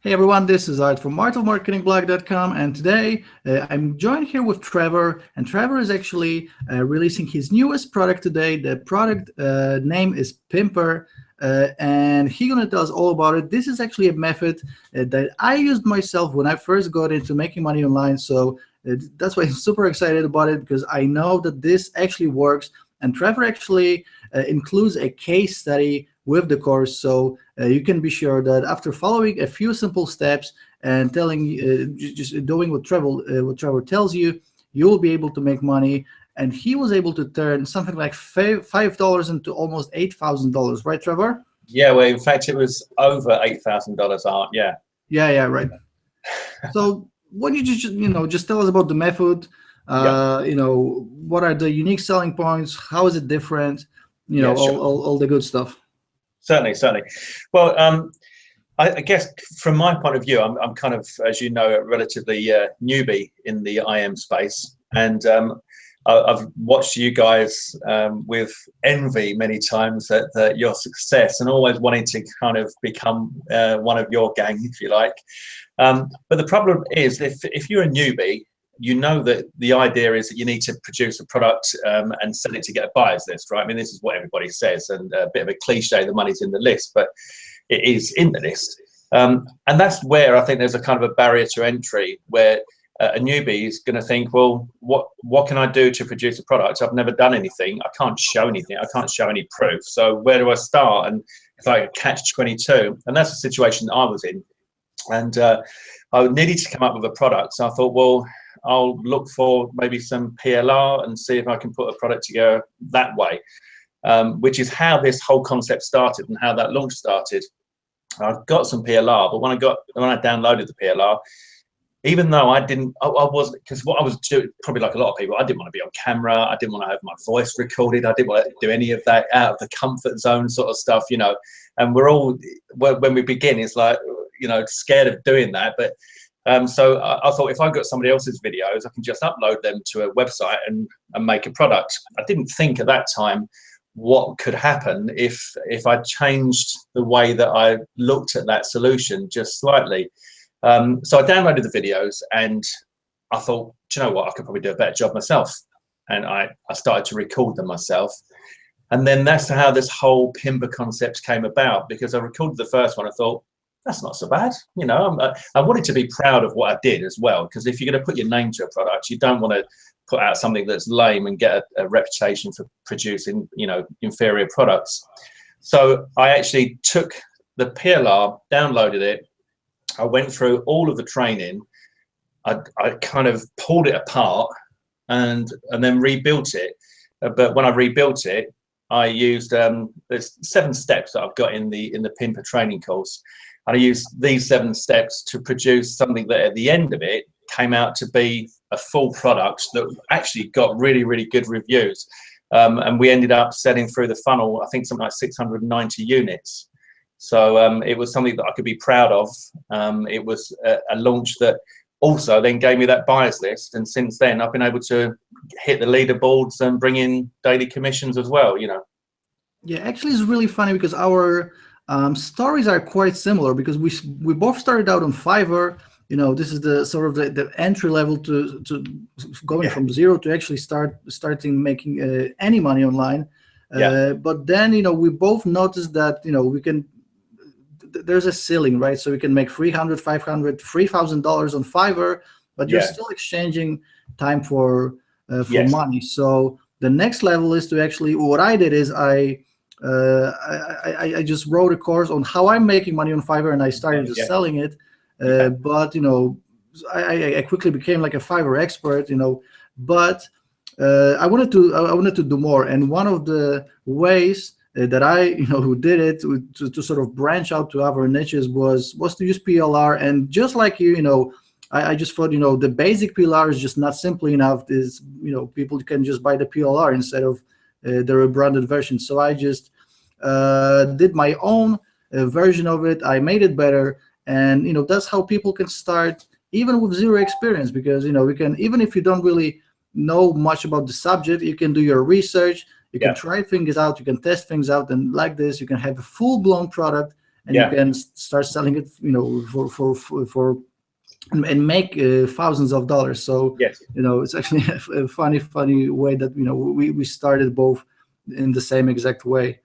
Hey everyone, this is Art from artofmarketingblog.com, and today I'm joined here with Trevor, and Trevor is actually releasing his newest product today. The product name is Pimpr, and he's gonna tell us all about it. This is actually a method that I used myself when I first got into making money online, so that's why I'm super excited about it, because I know that this actually works, and Trevor actually includes a case study with the course, so you can be sure that after following a few simple steps and just doing what Trevor tells you, you will be able to make money. And he was able to turn something like $5 into almost $8,000, right, Trevor? Yeah, well, in fact, it was over $8,000, Art. Yeah. Yeah, right. So why don't you just tell us about the method? What are the unique selling points? How is it different? Sure. all the good stuff. Certainly. Well, I guess from my point of view, I'm kind of, as you know, a relatively newbie in the IM space, and I've watched you guys with envy many times at your success, and always wanting to kind of become one of your gang, if you like. But the problem is, if you're a newbie, you know that the idea is that you need to produce a product and sell it to get a buyer's list, right? I mean, this is what everybody says, and a bit of a cliche, the money's in the list, but it is in the list. And that's where I think there's a kind of a barrier to entry, where a newbie is going to think, well, what can I do to produce a product? I've never done anything. I can't show anything. I can't show any proof. So where do I start? And it's like a catch-22. And that's the situation I was in. And I needed to come up with a product. So I thought, well, I'll look for maybe some PLR and see if I can put a product together that way, which is how this whole concept started and how that launch started. I've got some PLR, but when I downloaded the PLR, even though I wasn't, because what I was doing, probably like a lot of people, I didn't want to be on camera. I didn't want to have my voice recorded. I didn't want to do any of that out of the comfort zone sort of stuff, and we're all, when we begin, it's like, scared of doing that. But so I thought, if I got somebody else's videos, I can just upload them to a website and make a product. I didn't think at that time what could happen if I changed the way that I looked at that solution just slightly. So I downloaded the videos, and I thought, do you know what, I could probably do a better job myself. And I started to record them myself. And then that's how this whole Pimpr concept came about, because I recorded the first one. I thought, that's not so bad. I wanted to be proud of what I did as well, because if you're going to put your name to a product, you don't want to put out something that's lame and get a reputation for producing, inferior products. So I actually took the PLR, downloaded it. I went through all of the training. I kind of pulled it apart and then rebuilt it. But when I rebuilt it, I used there's 7 steps that I've got in the Pimpr training course. And I used these 7 steps to produce something that at the end of it came out to be a full product that actually got really, really good reviews. And we ended up selling through the funnel, I think something like 690 units. So it was something that I could be proud of. It was a launch that also then gave me that buyers list. And since then, I've been able to hit the leaderboards and bring in daily commissions as well, Yeah, actually, it's really funny because our stories are quite similar, because we both started out on Fiverr. This is the sort of the entry level to going from zero to actually starting making any money online. But then we both noticed that there's a ceiling, right? So we can make $300, $500, $3,000 on Fiverr, but you're still exchanging time for money. So the next level is to actually, what I did is I just wrote a course on how I'm making money on Fiverr, and I started just selling it. But I quickly became like a Fiverr expert, but I wanted to do more. And one of the ways that I who did it to sort of branch out to other niches was to use PLR. And just like I just thought, the basic PLR is just not simple enough. Is people can just buy the PLR instead of the rebranded version. So I just did my own version of it. I made it better, and that's how people can start even with zero experience, because we can, even if you don't really know much about the subject, you can do your research, you can try things out, you can test things out, and like this you can have a full-blown product and you can start selling it, for and make thousands of dollars. So it's actually a funny way that we started both in the same exact way.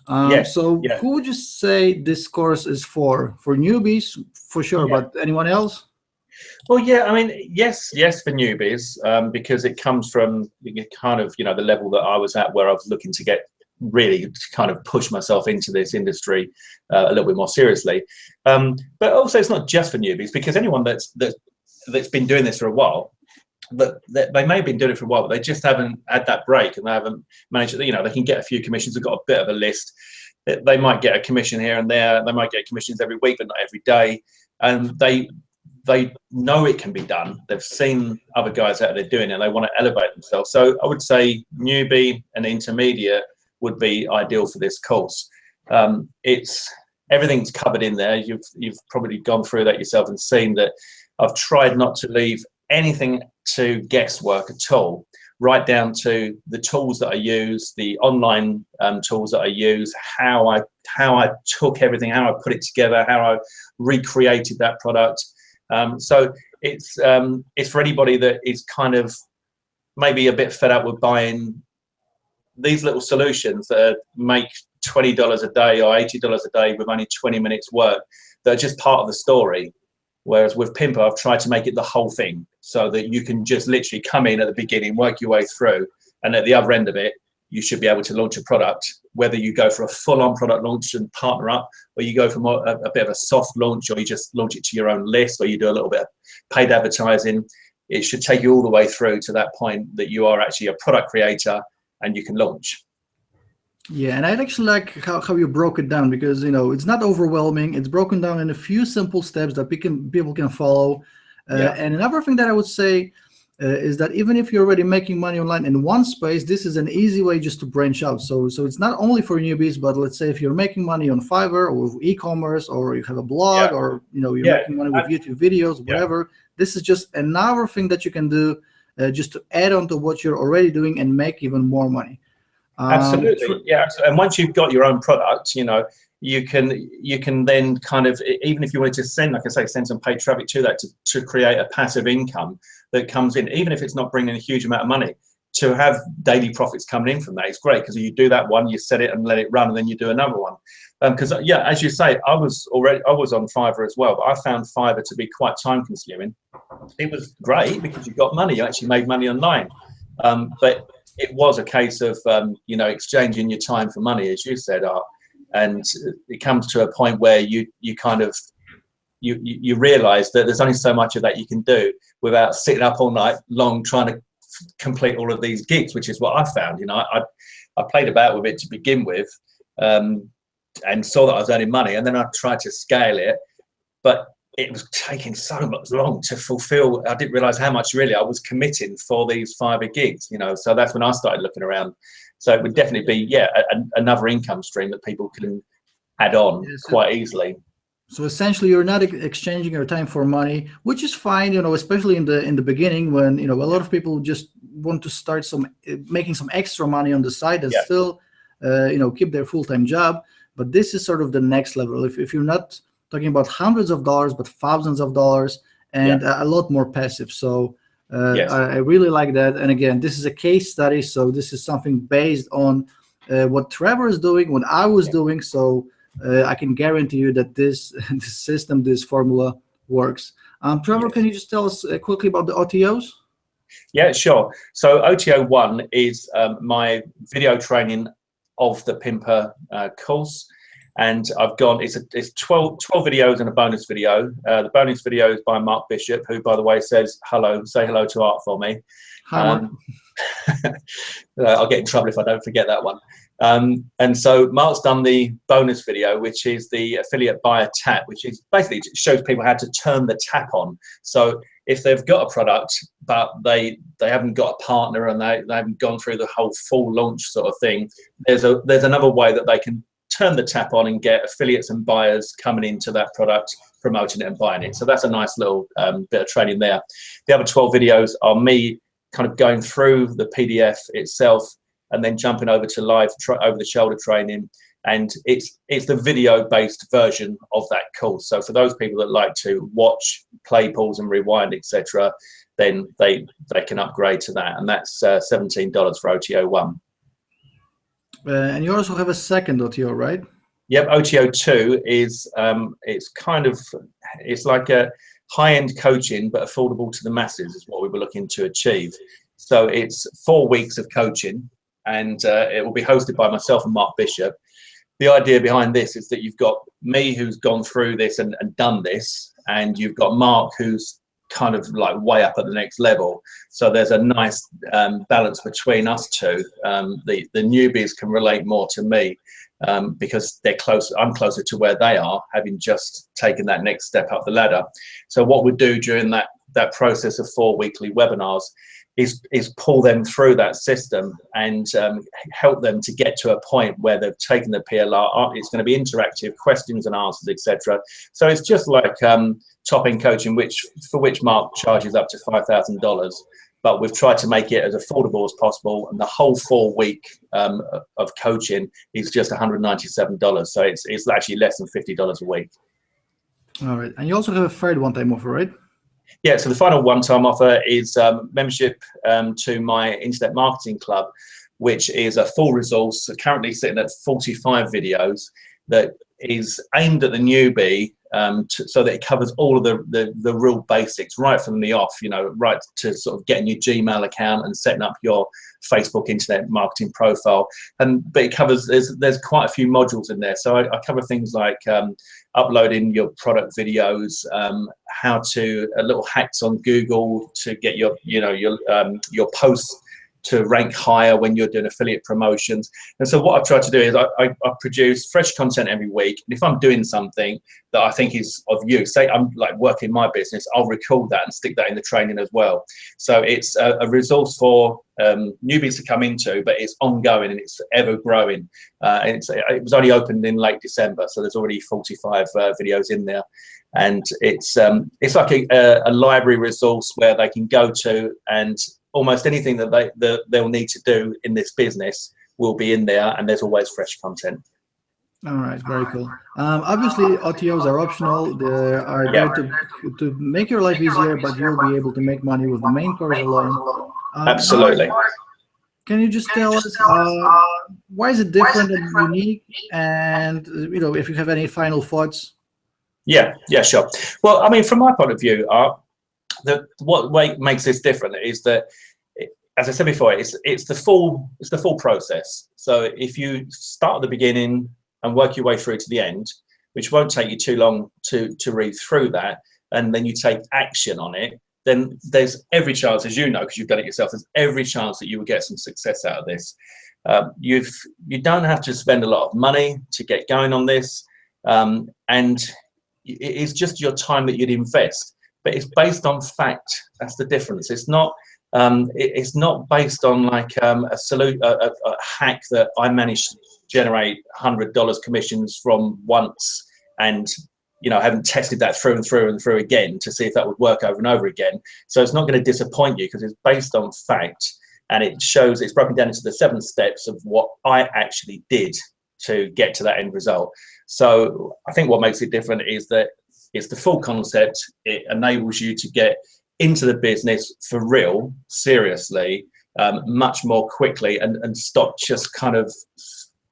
So who would you say this course is for? For newbies, for sure, but anyone else? Well, yeah, I mean, yes for newbies, because it comes from kind of the level that I was at, where I was looking to get really to kind of push myself into this industry a little bit more seriously. But also, it's not just for newbies, because anyone that's been doing this for a while, that they may have been doing it for a while, but they just haven't had that break, and they haven't managed. They can get a few commissions. They've got a bit of a list. They might get a commission here and there. They might get commissions every week, but not every day. And they know it can be done. They've seen other guys out there doing it, and they want to elevate themselves. So I would say newbie and intermediate would be ideal for this course. Everything's covered in there. You've probably gone through that yourself and seen that I've tried not to leave anything to guesswork at all, right down to the tools that I use, the online tools that I use, how I took everything, how I put it together, how I recreated that product. So it's for anybody that is kind of maybe a bit fed up with buying these little solutions that make $20 a day or $80 a day with only 20 minutes work. They're just part of the story. Whereas with Pimpr, I've tried to make it the whole thing, so that you can just literally come in at the beginning, work your way through, and at the other end of it, you should be able to launch a product, whether you go for a full-on product launch and partner up, or you go for a bit of a soft launch, or you just launch it to your own list, or you do a little bit of paid advertising. It should take you all the way through to that point that you are actually a product creator and you can launch. Yeah, and I'd actually like how you broke it down, because it's not overwhelming. It's broken down in a few simple steps that people can follow. And another thing that I would say is that even if you're already making money online in one space, this is an easy way just to branch out. So it's not only for newbies, but let's say if you're making money on Fiverr or with e-commerce, or you have a blog, or you're making money with YouTube videos, whatever. This is just another thing that you can do just to add on to what you're already doing and make even more money. Absolutely, yeah. And once you've got your own product, you can then kind of, even if you wanted to send, like I say, send some paid traffic to that to create a passive income that comes in, even if it's not bringing a huge amount of money, to have daily profits coming in from that, it's great, because you do that one, you set it and let it run, and then you do another one. Because as you say, I was on Fiverr as well, but I found Fiverr to be quite time consuming. It was great because you got money, you actually made money online, but it was a case of exchanging your time for money, as you said, Art. And it comes to a point where you kind of you realize that there's only so much of that you can do without sitting up all night long trying to complete all of these gigs, which is what I found. I played about with it to begin with, and saw that I was earning money, and then I tried to scale it, but it was taking so much long to fulfill. I didn't realize how much really I was committing for these Fiverr gigs, so that's when I started looking around. So it would definitely be another income stream that people can add on quite easily. So essentially, you're not exchanging your time for money, which is fine, especially in the beginning, when a lot of people just want to start making some extra money on the side and still keep their full-time job. But this is sort of the next level. If you're not talking about hundreds of dollars, but thousands of dollars, and a lot more passive. So I really like that. And again, this is a case study, so this is something based on what Trevor is doing, what I was doing. So I can guarantee you that this system, this formula works. Trevor, can you just tell us quickly about the OTOs? Yeah, sure. So OTO 1 is my video training of the Pimpr course. And I've gone, it's 12 videos and a bonus video. The bonus video is by Mark Bishop, who, by the way, says hello. Say hello to Art for me. Hi, I'll get in trouble if I don't forget that one. And so Mark's done the bonus video, which is the affiliate buyer tap, which is basically shows people how to turn the tap on. So if they've got a product, but they haven't got a partner and they haven't gone through the whole full launch sort of thing, there's another way that they can turn the tap on and get affiliates and buyers coming into that product, promoting it and buying it. So that's a nice little bit of training there. The other 12 videos are me kind of going through the PDF itself and then jumping over to live over the shoulder training, and it's the video-based version of that course. So for those people that like to watch, play, pause, and rewind, etc., then they can upgrade to that, and that's $17 for OTO 1. And you also have a second OTO, right? Yep, OTO 2 is it's like a high-end coaching but affordable to the masses is what we were looking to achieve. So it's 4 weeks of coaching, and it will be hosted by myself and Mark Bishop. The idea behind this is that you've got me who's gone through this and done this, and you've got Mark who's kind of like way up at the next level. So there's a nice balance between us two. The newbies can relate more to me because they're close. I'm closer to where they are, having just taken that next step up the ladder. So what we do during that process of 4 weekly webinars is pull them through that system and help them to get to a point where they've taken the PLR. It's going to be interactive, questions and answers, etc. So it's just like top-end coaching, for which Mark charges up to $5,000. But we've tried to make it as affordable as possible, and the whole 4 week of coaching is just $197. So it's actually less than $50 a week. All right, and you also have a third one-time offer, right? Yeah, so the final one-time offer is membership to my Internet Marketing Club, which is a full resource, currently sitting at 45 videos that is aimed at the newbie, so that it covers all of the real basics, right from the off, right to sort of getting your Gmail account and setting up your Facebook internet marketing profile. But it covers, there's quite a few modules in there. So I cover things like uploading your product videos, how to little hacks on Google to get your posts to rank higher when you're doing affiliate promotions. And so what I've tried to do is I produce fresh content every week. And if I'm doing something that I think is of use, say I'm like working my business, I'll record that and stick that in the training as well. So it's a resource for newbies to come into, but it's ongoing and it's ever growing. It was only opened in late December, so there's already 45 videos in there. And it's like a library resource where they can go to, and almost anything that they'll need to do in this business will be in there, and there's always fresh content. All right, very cool. Obviously, OTOs are optional. They are there to make your life easier, but you'll be able to make money with the main course alone. Absolutely. Can you just tell us why is it different and unique, and if you have any final thoughts? Yeah, sure. Well, I mean, from my point of view, what makes this different is that, as I said before, it's the full process. So if you start at the beginning and work your way through to the end, which won't take you too long to read through that, and then you take action on it, then there's every chance, as you know, because you've done it yourself, there's every chance that you will get some success out of this. You don't have to spend a lot of money to get going on this, and it's just your time that you'd invest. But it's based on fact. That's the difference. It's not based on like a hack that I managed to generate $100 commissions from once, and haven't tested that through and through and through again to see if that would work over and over again. So it's not going to disappoint you because it's based on fact, and it's broken down into the 7 steps of what I actually did to get to that end result. So I think what makes it different is that it's the full concept. It enables you to get into the business for real, seriously, much more quickly, and stop just kind of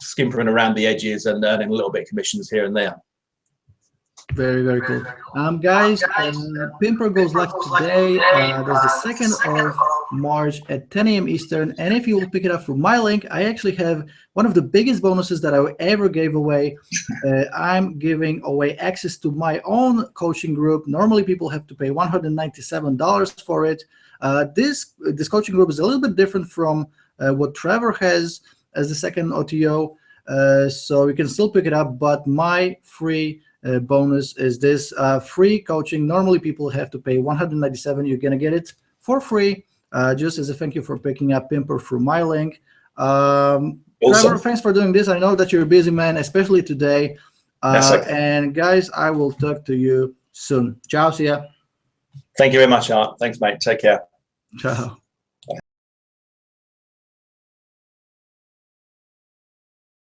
skimpering around the edges and earning a little bit of commissions here and there. Very, very cool. Guys, Pimpr goes live today. There's the 2nd of March at 10 a.m. Eastern. And if you will pick it up through my link, I actually have one of the biggest bonuses that I ever gave away. I'm giving away access to my own coaching group. Normally, people have to pay $197 for it. This coaching group is a little bit different from what Trevor has as the second OTO. So you can still pick it up, but my free bonus is this free coaching. Normally people have to pay $197. You're gonna get it for free, just as a thank you for picking up Pimpr through my link. Awesome. Trevor, thanks for doing this. I know that you're a busy man, especially today. And guys, I will talk to you soon. Ciao, see ya. Thank you very much, Art. Thanks, mate. Take care. Ciao.